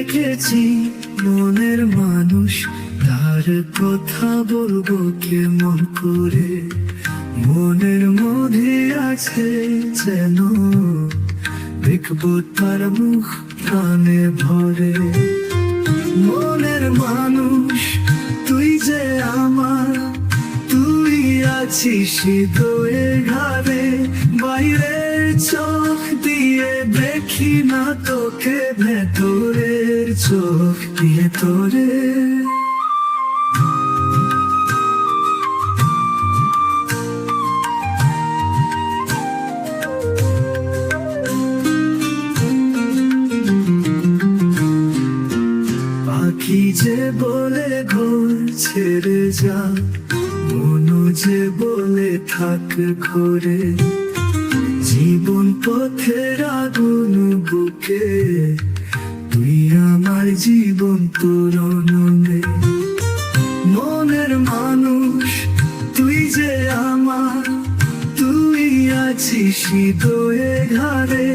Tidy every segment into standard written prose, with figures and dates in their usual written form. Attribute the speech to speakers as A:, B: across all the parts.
A: দেখেছি মনের মানুষ, তার কথা বলবো কেমন করে। মনের মধ্যে আছে যেন দেখবো তার মুখ প্রাণে ভরে। মনের মানুষ তুই যে আমার, তুই আছিস হৃদয়ে ঘরে। বাইরের চোখ দিয়ে দেখি না তোকে, ভেতরের চোখ দিয়ে তোরে। পাখি যে বলে ঘর ছেড়ে যা, মনু যে বলে থাক ঘরে। জীবন পথের আগুন বুকে, তুই আমার জীবন তোর অননে। মনের মানুষ তুই যে আমার, তুই আছিস হৃদয়ে ঘরে।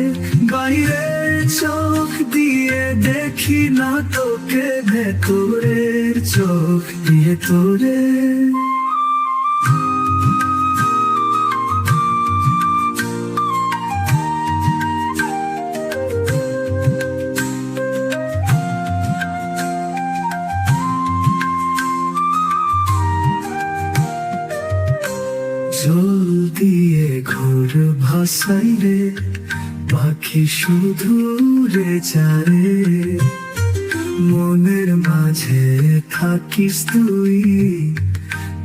A: বাইরের চোখ দিয়ে দেখি না তোকে, ভেতরের চোখ দিয়ে তোরে। জল দিয়ে ঘোর ভাসাই রে, পাখি শুধু উড়ে যায়। মনের মাঝে থাকিস তুই,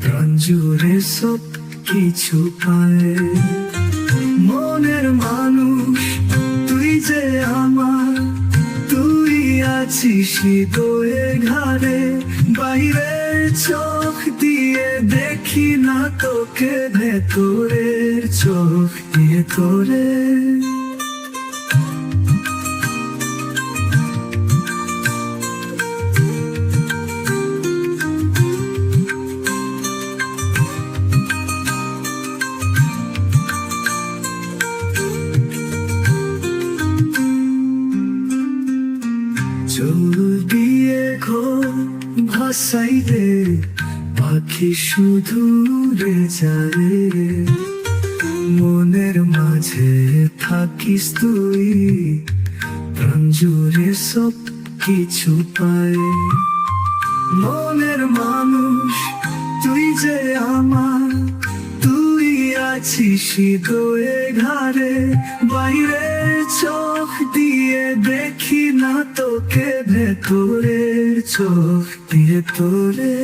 A: প্রাণ জুড়ে সব কিছু পায়। মনের মানুষ তুই যে আমার, তুই আছিস হৃদয়ে ঘরে। বাইরের চোখ দিয়ে দেখি না তোকে, ভেতরের চোখ দিয়ে তোরে। চুল দিয়ে ঘোর ভাসাই রে, পাখি শুধু উড়ে যায়। মনের মাঝে থাকিস তুই, প্রাণ জুড়ে সব কিছু পায়। মনের মানুষ তুই যে আমার, তুই আছিস হৃদয়ে ঘরে। বাইরের চোখ দিয়ে দেখি না তোকে, ভেতরের চোখ দিয়ে তোরে।